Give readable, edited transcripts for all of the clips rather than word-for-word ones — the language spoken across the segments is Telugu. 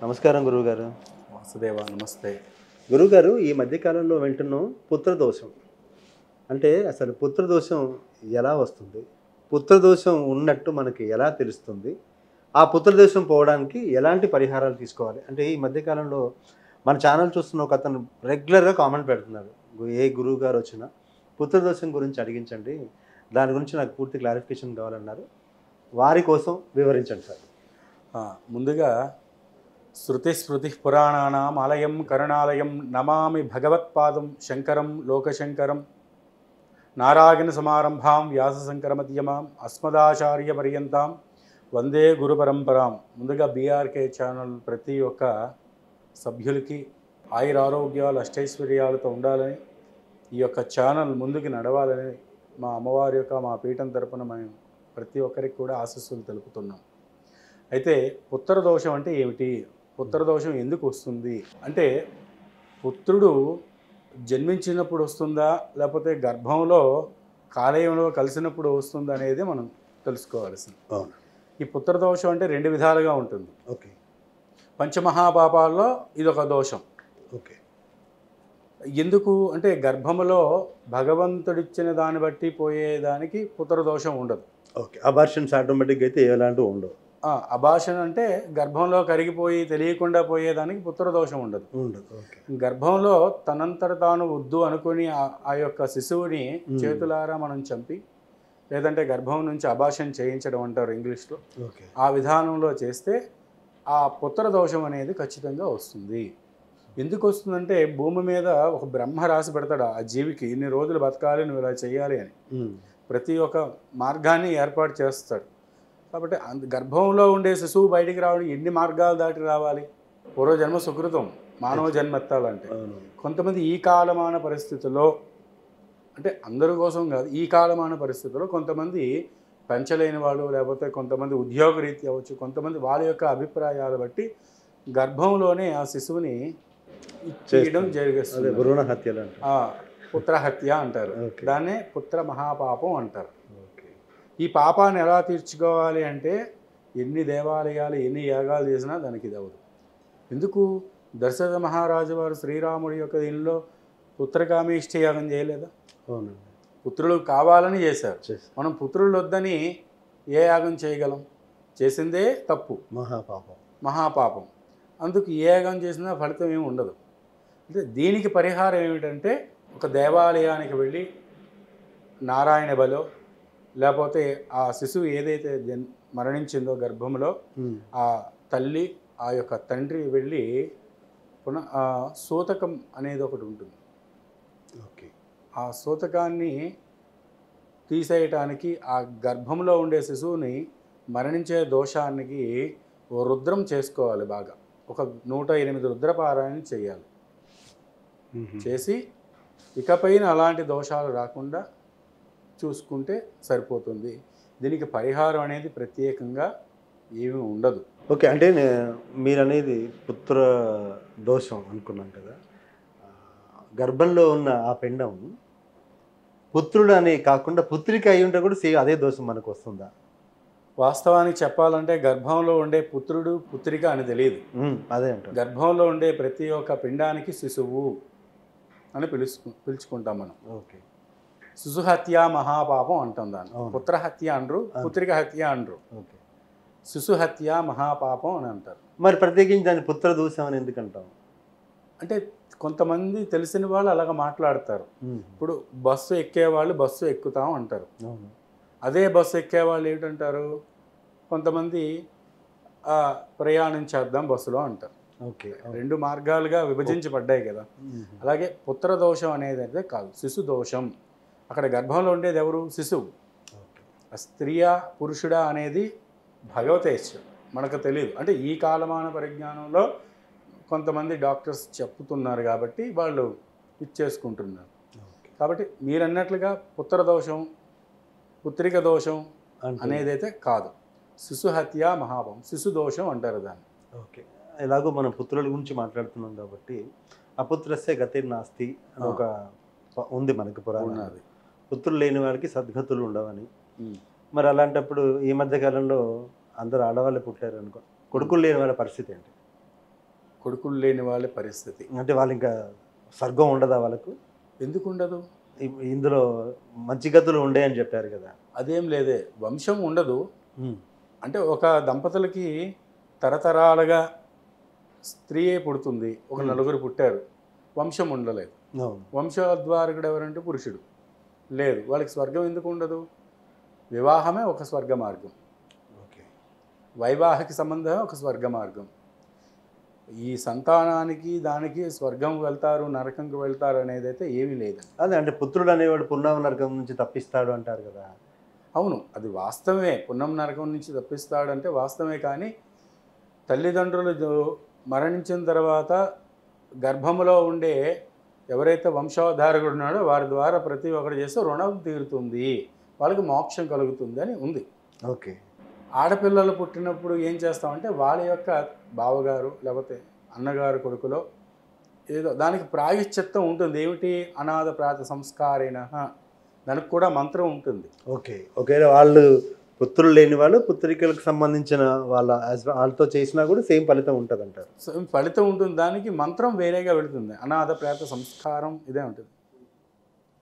నమస్కారం గురువుగారు. వాసుదేవ నమస్తే. గురువుగారు, ఈ మధ్యకాలంలో వింటున్నాం పుత్రదోషం. అంటే అసలు పుత్రదోషం ఎలా వస్తుంది? పుత్రదోషం ఉన్నట్టు మనకి ఎలా తెలుస్తుంది? ఆ పుత్రదోషం పోవడానికి ఎలాంటి పరిహారాలు తీసుకోవాలి? అంటే ఈ మధ్యకాలంలో మన ఛానల్ చూస్తున్న ఒక అతను రెగ్యులర్‌గా కామెంట్ పెడుతున్నాడు. ఏ గురువుగారు వచ్చినా పుత్రదోషం గురించి అడిగించండి. దాని గురించి నాకు పూర్తి క్లారిఫికేషన్ కావాలన్నారు. వారి కోసం వివరించండి సార్. ముందుగా శృతి స్మృతి పురాణానాం ఆలయం కరుణాలయం నమామి భగవత్పాదం శంకరం లోకశంకరం నారాయణ సమారంభాం వ్యాసశంకర మధ్యమాం అస్మదాచార్య పర్యంతాం వందే గురు పరంపరాం. ముందుగా బీఆర్కే ఛానల్ ప్రతి ఒక్క సభ్యులకి ఆయురారోగ్యాలు అష్టైశ్వర్యాలతో ఉండాలని, ఈ యొక్క ఛానల్ ముందుకు నడవాలని మా అమ్మవారి యొక్క మా పీఠం తరపున మేము ప్రతి ఒక్కరికి కూడా ఆశీస్సులు తెలుపుతున్నాం. అయితే పుత్రదోషం అంటే ఏమిటి? పుత్రదోషం ఎందుకు వస్తుంది అంటే, పుత్రుడు జన్మించినప్పుడు వస్తుందా లేకపోతే గర్భంలో కాలేయంలో కలిసినప్పుడు వస్తుందా అనేది మనం తెలుసుకోవాల్సింది. అవును. ఈ పుత్రదోషం అంటే రెండు విధాలుగా ఉంటుంది. ఓకే. పంచమహాపాపాల్లో ఇదొక దోషం. ఓకే. ఎందుకు అంటే, గర్భంలో భగవంతుడిచ్చిన దాన్ని బట్టి పోయేదానికి పుత్రదోషం ఉండదు. ఓకే. అబార్షన్స్ ఆటోమేటిక్‌గా అయితే ఎలాంటివి ఉండవు. అబార్షన్ అంటే గర్భంలో కరిగిపోయి తెలియకుండా పోయేదానికి పుత్రదోషం ఉండదు. ఉండదు. ఓకే. గర్భంలో తనంతట తాను వద్దు అనుకుని ఆ యొక్క శిశువుని చేతులారా మనం చంపి, లేదంటే గర్భం నుంచి అబార్షన్ చేయించడం అంటారు ఇంగ్లీష్లో. ఓకే. ఆ విధానంలో చేస్తే ఆ పుత్రదోషం అనేది ఖచ్చితంగా వస్తుంది. ఎందుకు వస్తుందంటే, భూమి మీద ఒక బ్రహ్మ రాసి పెడతాడు ఆ జీవికి ఇన్ని రోజులు బతకాలి, నువ్వు ఇలా చేయాలి అని. ప్రతి ఒక్క మార్గాన్ని ఏర్పాటు చేస్తాడు. కాబట్టి గర్భంలో ఉండే శిశువు బయటికి రావడం ఎన్ని మార్గాలు దాటి రావాలి? పూర్వజన్మ సుకృతం, మానవ జన్మ ఎత్తాలంటే. కొంతమంది ఈ కాలమాన పరిస్థితుల్లో, అంటే అందరి కోసం కాదు, ఈ కాలమాన పరిస్థితుల్లో కొంతమంది పెంచలేని వాళ్ళు, లేకపోతే కొంతమంది ఉద్యోగరీత్యా అవ్వచ్చు, కొంతమంది వాళ్ళ యొక్క అభిప్రాయాలు బట్టి గర్భంలోనే ఆ శిశువుని చేయడం జరిగేస్తుంది. భ్రూణ హత్యలు అంటారు. పుత్రహత్య అంటారు. దాన్నే పుత్ర మహాపాపం అంటారు. ఈ పాపాన్ని ఎలా తీర్చుకోవాలి అంటే, ఎన్ని దేవాలయాలు ఎన్ని యాగాలు చేసినా దానికి ఇది అవ్వదు. ఎందుకు? దశరథ మహారాజు వారు శ్రీరాముడి యొక్క దీనిలో పుత్రకామేష్టి యాగం చేయలేదా? అవునండి. పుత్రులు కావాలని చేశారు. మనం పుత్రులు వద్దని ఏ యాగం చేయగలం? చేసిందే తప్పు, మహాపాపం. అందుకు ఏ యాగం చేసినా ఫలితం ఏమి ఉండదు. అంటే దీనికి పరిహారం ఏమిటంటే, ఒక దేవాలయానికి వెళ్ళి నారాయణ బలో, లేకపోతే ఆ శిశువు ఏదైతే మరణించిందో గర్భంలో, ఆ తల్లి ఆ యొక్క తండ్రి వెళ్ళి సూతకం అనేది ఒకటి ఉంటుంది. ఓకే. ఆ సూతకాన్ని తీసేయటానికి ఆ గర్భంలో ఉండే శిశువుని మరణించే దోషానికి ఓ రుద్రం చేసుకోవాలి. బాగా ఒక 108 రుద్రపారాయణ చేయాలి. చేసి ఇకపైన అలాంటి దోషాలు రాకుండా చూసుకుంటే సరిపోతుంది. దీనికి పరిహారం అనేది ప్రత్యేకంగా ఏమీ ఉండదు. ఓకే. అంటే మీరు అనేది పుత్ర దోషం అనుకున్నాం కదా. గర్భంలో ఉన్న ఆ పిండం పుత్రుడు అని కాకుండా పుత్రిక అయి ఉంటే కూడా సేమ్ అదే దోషం మనకు వస్తుందా? వాస్తవానికి చెప్పాలంటే, గర్భంలో ఉండే పుత్రుడు పుత్రిక అని తెలియదు. అదే అంట. గర్భంలో ఉండే ప్రతి ఒక్క పిండానికి శిశువు అని పిలుచుకుంటాం మనం. ఓకే. శిశుహత్య మహాపాపం అంటాం దాన్ని. పుత్రహత్య అనరు, పుత్రిక హత్య అనరు. ఓకే. శిశుహత్య మహాపాపం అని అంటారు. మరి ప్రత్యేకించి దాన్ని పుత్ర దోషం అని ఎందుకు అంటాం? అంటే కొంతమంది తెలిసిన వాళ్ళు అలాగ మాట్లాడతారు. ఇప్పుడు బస్సు ఎక్కేవాళ్ళు బస్సు ఎక్కుతాం అంటారు. అదే బస్సు ఎక్కేవాళ్ళు ఏమిటంటారు? కొంతమంది ప్రయాణం చేద్దాం బస్సులో అంటారు. ఓకే. రెండు మార్గాలుగా విభజించబడ్డాయి కదా. అలాగే పుత్రదోషం అనేది అయితే కాదు, శిశు దోషం. అక్కడ గర్భంలో ఉండేది ఎవరు? శిశువు. స్త్రీయా పురుషుడా అనేది భగవతేచ్ఛ, మనకు తెలియదు. అంటే ఈ కాలమాన పరిజ్ఞానంలో కొంతమంది డాక్టర్స్ చెప్తున్నారు కాబట్టి వాళ్ళు ఇచ్చేసుకుంటున్నారు. కాబట్టి మీరు అన్నట్లుగా పుత్రదోషం పుత్రిక దోషం అనేది అయితే కాదు. శిశుహత్య మహాపాపం, శిశు దోషం అంటారు దాన్ని. ఓకే. ఎలాగో మనం పుత్రుల గురించి మాట్లాడుతున్నాం కాబట్టి, అపుత్రస్య గతిర్నాస్తి అని ఒక ఉంది మనకి పురాణం. పుత్రులు లేని వాడికి సద్గతులు ఉండవని. మరి అలాంటప్పుడు ఈ మధ్య కాలంలో అందరూ ఆడవాళ్ళే పుట్టారు అనుకో, కొడుకులు లేని వాళ్ళ పరిస్థితి ఏంటి? కొడుకులు లేని వాళ్ళ పరిస్థితి. అంటే వాళ్ళు ఇంకా స్వర్గం ఉండదా వాళ్ళకు? ఎందుకు ఉండదు? ఇందులో మంచి గతులు ఉండే అని చెప్పారు కదా. అదేం లేదే, వంశం ఉండదు. అంటే ఒక దంపతులకి తరతరాలుగా స్త్రీయే పుడుతుంది, ఒక నలుగురు పుట్టారు, వంశం ఉండలేదు. వంశోద్వారకుడు ఎవరంటే పురుషుడు. లేదు, వాళ్ళకి స్వర్గం ఎందుకు ఉండదు? వివాహమే ఒక స్వర్గ మార్గం, వైవాహిక సంబంధమే ఒక స్వర్గ మార్గం. ఈ సంతానానికి దానికి స్వర్గం వెళ్తారు నరకంకి వెళ్తారు అనేది అయితే ఏమీ లేదండి. అదే అంటే పుత్రుడు అనేవాడు పుణ్యం నరకం నుంచి తప్పిస్తాడు అంటారు కదా. అవును, అది వాస్తవమే, పుణ్యం నరకం నుంచి తప్పిస్తాడంటే వాస్తవమే. కానీ తల్లిదండ్రులు మరణించిన తర్వాత గర్భంలో ఉండే ఎవరైతే వంశోద్ధారకుడు ఉన్నాడో వారి ద్వారా ప్రతి ఒక్కరు చేస్తే రుణం తీరుతుంది, వాళ్ళకి మోక్షం కలుగుతుంది అని ఉంది. ఓకే. ఆడపిల్లలు పుట్టినప్పుడు ఏం చేస్తామంటే వాళ్ళ యొక్క బావగారు లేకపోతే అన్నగారు కొడుకులో ఏదో దానికి ప్రాయశ్చిత్తం ఉంటుంది. ఏమిటి? అనాథ ప్రాత సంస్కారేణ, దానికి కూడా మంత్రం ఉంటుంది. ఓకే. ఒకవేళ వాళ్ళు పుత్రులు లేని వాళ్ళు పుత్రికలకు సంబంధించిన వాళ్ళతో చేసినా కూడా సేమ్ ఫలితం ఉంటుంది అంటారు. ఫలితం ఉంటుంది, దానికి మంత్రం వేరేగా వెళుతుంది. అనాథ ప్రాత సంస్కారం ఇదే ఉంటుంది,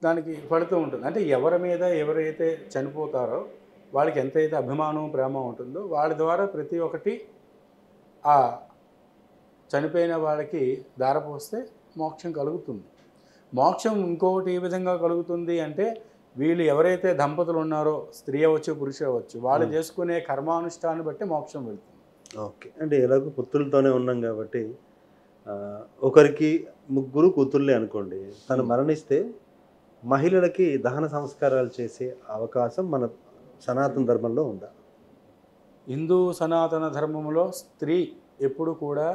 దానికి ఫలితం ఉంటుంది. అంటే ఎవరి మీద ఎవరైతే చనిపోతారో వాళ్ళకి ఎంతైతే అభిమానం ప్రేమ ఉంటుందో వాళ్ళ ద్వారా ప్రతి ఒక్కటి ఆ చనిపోయిన వాళ్ళకి దారపోస్తే మోక్షం కలుగుతుంది. మోక్షం ఇంకొకటి ఏ విధంగా కలుగుతుంది అంటే వీళ్ళు ఎవరైతే దంపతులు ఉన్నారో స్త్రీ అవ్వచ్చు పురుషు అవ్వచ్చు వాళ్ళు చేసుకునే కర్మానుష్ఠాన్ని బట్టి మోక్షం వెళ్తుంది. ఓకే. అంటే ఎలాగో పుత్రులతోనే ఉన్నాం కాబట్టి ఒకరికి ముగ్గురు కూతుర్లే అనుకోండి, తను మరణిస్తే మహిళలకి దహన సంస్కారాలు చేసే అవకాశం మన సనాతన ధర్మంలో ఉందా? హిందూ సనాతన ధర్మంలో స్త్రీ ఎప్పుడు కూడా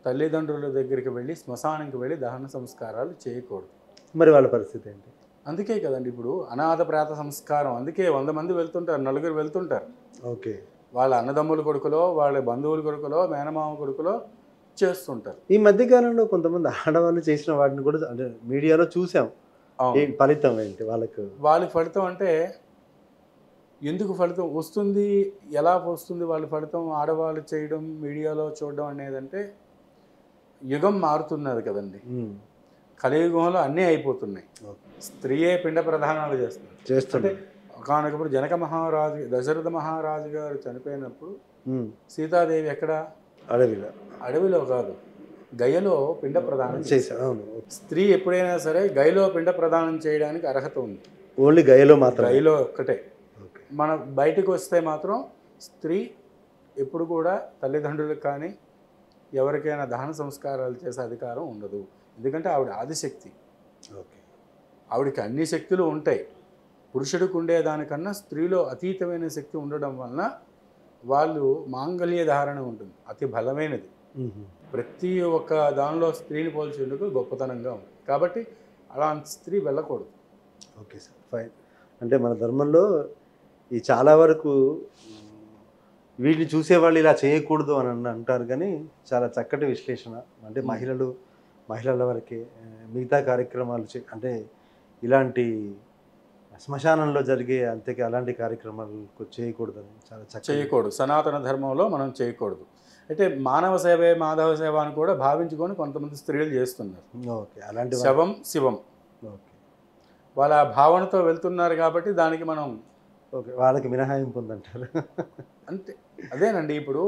తల్లిదండ్రుల దగ్గరికి వెళ్ళి శ్మశానానికి వెళ్ళి దహన సంస్కారాలు చేయకూడదు. మరి వాళ్ళ పరిస్థితి ఏంటి? అందుకే కదండి ఇప్పుడు అనాథ ప్రాత సంస్కారం, అందుకే 100 మంది వెళ్తుంటారు, నలుగురు వెళ్తుంటారు. ఓకే. వాళ్ళ అన్నదమ్ముల కొడుకులో వాళ్ళ బంధువుల కొడుకులో మేనమామ కొడుకులో చేస్తుంటారు. ఈ మధ్యకాలంలో కొంతమంది ఆడవాళ్ళు చేసిన వాటిని కూడా అంటే మీడియాలో చూసాం. ఫలితం ఏంటి వాళ్ళకి ఫలితం అంటే ఎందుకు ఫలితం వస్తుంది, ఎలా వస్తుంది వాళ్ళ ఫలితం? ఆడవాళ్ళు చేయడం మీడియాలో చూడడం అనేది అంటే యుగం మారుతున్నది కదండి. కలియుగంలో అన్నీ అయిపోతున్నాయి. స్త్రీయే పిండ ప్రధానాలు చేస్తుంటే ఒకనొకప్పుడు జనక మహారాజు దశరథ మహారాజు గారు చనిపోయినప్పుడు సీతాదేవి ఎక్కడ? అడవిలో కాదు, గయలో పిండ ప్రదానం చేశారు. స్త్రీ ఎప్పుడైనా సరే గయలో పిండ ప్రదానం చేయడానికి అర్హత ఉంది. ఓన్లీ గయలో మాత్రం, గయలో ఒక్కటే. మన బయటకు వస్తే మాత్రం స్త్రీ ఎప్పుడు కూడా తల్లిదండ్రులకు కానీ ఎవరికైనా దహన సంస్కారాలు చేసే అధికారం ఉండదు. ఎందుకంటే ఆవిడ ఆదిశక్తి. ఓకే. ఆవిడకి అన్ని శక్తులు ఉంటాయి. పురుషుడికి ఉండేదానికన్నా స్త్రీలో అతీతమైన శక్తి ఉండడం వలన వాళ్ళు మాంగళ్య ధారణ ఉంటుంది, అతి బలమైనది. ప్రతి ఒక్క దానిలో స్త్రీని పోల్చేందుకు గొప్పతనంగా ఉంది. కాబట్టి అలాంటి స్త్రీ వెళ్ళకూడదు. Okay sir, fine. అంటే మన ధర్మంలో ఈ చాలా వరకు వీటిని చూసేవాళ్ళు ఇలా చేయకూడదు అని అంటారు, కానీ చాలా చక్కటి విశ్లేషణ. అంటే మహిళల వరకే మిగతా కార్యక్రమాలు అంటే ఇలాంటి శ్మశానంలో జరిగే అంతేకి అలాంటి కార్యక్రమాలు చేయకూడదని చాలా చక్కగా చేయకూడదు. సనాతన ధర్మంలో మనం చేయకూడదు. అయితే మానవ సేవే మాధవ సేవ అని కూడా భావించుకొని కొంతమంది స్త్రీలు చేస్తున్నారు. ఓకే. అలాంటి శవం శివం, ఓకే, వాళ్ళ భావనతో వెళ్తున్నారు కాబట్టి దానికి మనం ఓకే వాళ్ళకి మినహాయింపు ఉందంటారు. అంతే, అదేనండి. ఇప్పుడు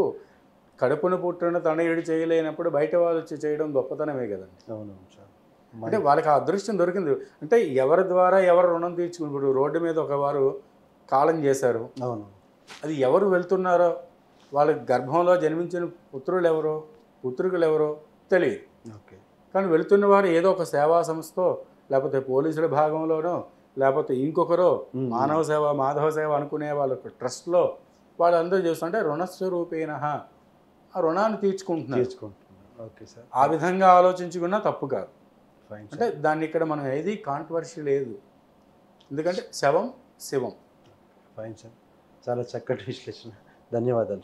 కడుపును పుట్టిన తనయుడు చేయలేనప్పుడు బయట వాళ్ళు వచ్చి చేయడం గొప్పతనమే కదండి. అవునవును సార్. అంటే వాళ్ళకి ఆ అదృష్టం దొరికింది. అంటే ఎవరి ద్వారా ఎవరు రుణం తీర్చుకుని, ఇప్పుడు రోడ్డు మీద ఒకవారు కాలం చేశారు. అవును. అది ఎవరు వెళ్తున్నారో, వాళ్ళ గర్భంలో జన్మించిన పుత్రులు ఎవరో పుత్రికలు ఎవరో తెలియదు. ఓకే. కానీ వెళుతున్న వారు ఏదో ఒక సేవా సంస్థో లేకపోతే పోలీసుల భాగంలోనో లేకపోతే ఇంకొకరో మానవ సేవ మాధవ సేవ అనుకునే వాళ్ళకు ట్రస్ట్లో వాళ్ళందరూ చేస్తుంటే రుణస్వరూపేణ ఆ రుణాన్ని తీర్చుకుంటున్నారు. Okay sir. ఆ విధంగా ఆలోచించుకున్నా తప్పు కాదు. అంటే దాన్ని ఇక్కడ మనం ఏది కాంట్రవర్సీ లేదు, ఎందుకంటే శవం శివం. ఫైన్ సార్, చాలా చక్కటి విశ్లేషణ. ధన్యవాదాలు.